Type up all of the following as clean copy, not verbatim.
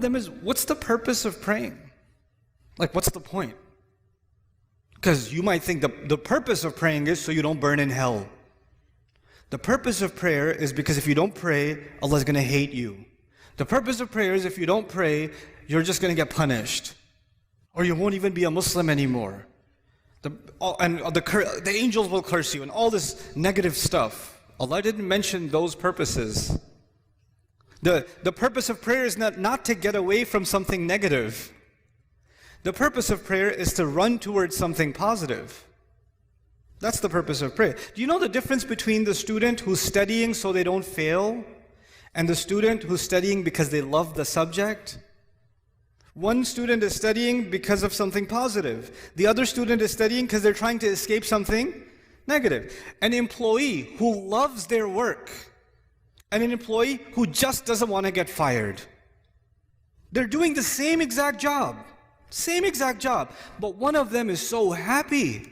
Them is, what's the purpose of praying? Like, what's the point? Because you might think the purpose of praying is so you don't burn in hell. The purpose of prayer is because if you don't pray, Allah is going to hate you. The purpose of prayer is if you don't pray, you're just going to get punished. Or you won't even be a Muslim anymore. The angels will curse you and all this negative stuff. Allah didn't mention those purposes. The purpose of prayer is not to get away from something negative. The purpose of prayer is to run towards something positive. That's the purpose of prayer. Do you know the difference between the student who's studying so they don't fail and the student who's studying because they love the subject? One student is studying because of something positive. The other student is studying because they're trying to escape something negative. An employee who loves their work and an employee who just doesn't want to get fired. They're doing the same exact job. Same exact job. But one of them is so happy,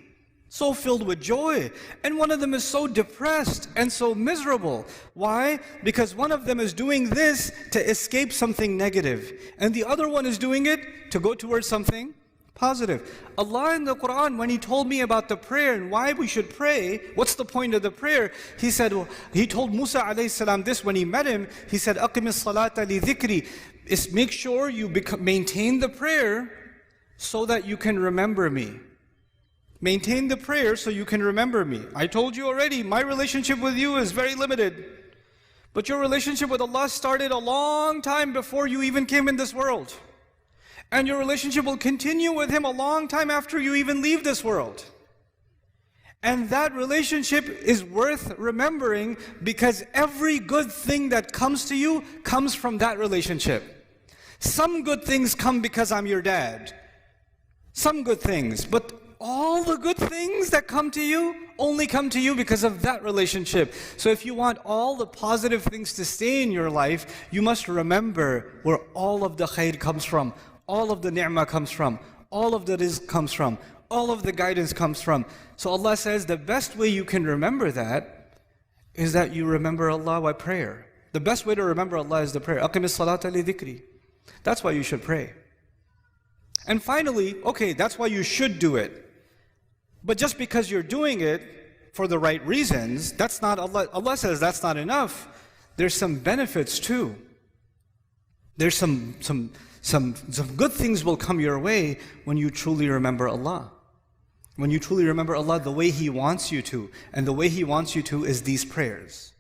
so filled with joy, and one of them is so depressed and so miserable. Why? Because one of them is doing this to escape something negative, and the other one is doing it to go towards something positive. Allah in the Quran, when He told me about the prayer and why we should pray, what's the point of the prayer? He said, He told Musa alayhi salam this when he met him. He said, أَقِمِ الصَّلَاةَ لِذِكْرِ is make sure you maintain the prayer so that you can remember me. Maintain the prayer so you can remember me. I told you already, my relationship with you is very limited. But your relationship with Allah started a long time before you even came in this world. And your relationship will continue with Him a long time after you even leave this world. And that relationship is worth remembering because every good thing that comes to you comes from that relationship. Some good things come because I'm your dad. Some good things, but all the good things that come to you only come to you because of that relationship. So if you want all the positive things to stay in your life, you must remember where all of the khair comes from, all of the ni'mah comes from, all of the rizq comes from, all of the guidance comes from. So Allah says the best way you can remember that is that you remember Allah by prayer. The best way to remember Allah is the prayer. أَقِمِ الصَّلَاةَ لِذِكْرِ. That's why you should pray. And finally, okay, that's why you should do it. But just because you're doing it for the right reasons, that's not Allah. Allah says that's not enough. There's some benefits too. There's some good things will come your way when you truly remember Allah. When you truly remember Allah the way He wants you to. And the way He wants you to is these prayers.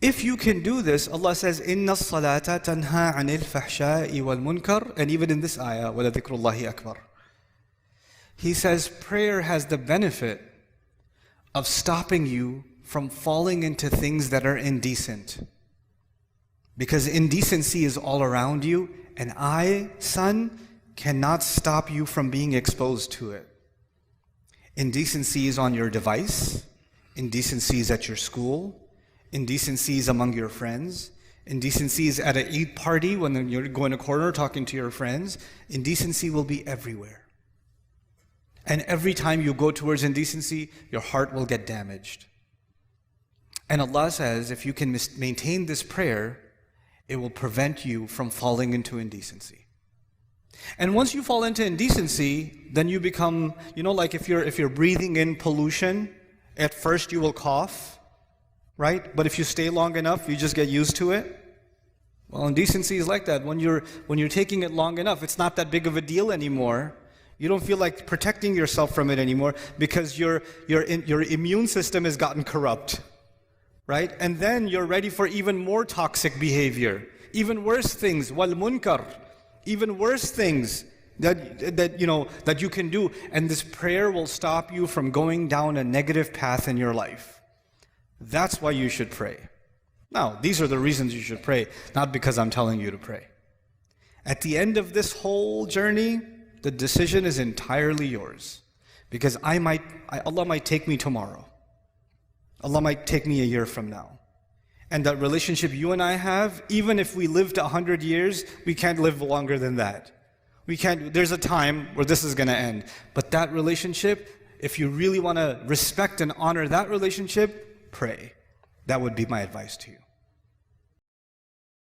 If you can do this, Allah says, إِنَّ الصَّلَاةَ تَنْهَى عَنِ الْفَحْشَاءِ وَالْمُنْكَرِ. And even in this ayah, وَلَذِكْرُ اللَّهِ أَكْبَرُ. He says prayer has the benefit of stopping you from falling into things that are indecent. Because indecency is all around you, and I, son, cannot stop you from being exposed to it. Indecency is on your device. Indecency is at your school. Indecency is among your friends. Indecency is at an Eid party when you're going to a corner talking to your friends. Indecency will be everywhere. And every time you go towards indecency, your heart will get damaged. And Allah says, if you can maintain this prayer, it will prevent you from falling into indecency. And once you fall into indecency, then you become, like if you're breathing in pollution, at first you will cough, right? But if you stay long enough, you just get used to it. Well, indecency is like that. When you're taking it long enough, it's not that big of a deal anymore. You don't feel like protecting yourself from it anymore because your immune system has gotten corrupt, right? And then you're ready for even more toxic behavior, even worse things, wal munkar, even worse things that you can do. And this prayer will stop you from going down a negative path in your life. That's why you should pray. Now, these are the reasons you should pray, not because I'm telling you to pray. At the end of this whole journey, the decision is entirely yours. Because Allah might take me tomorrow. Allah might take me a year from now. And that relationship you and I have, even if we lived 100 years, we can't live longer than that. There's a time where this is going to end. But that relationship, if you really want to respect and honor that relationship, pray. That would be my advice to you.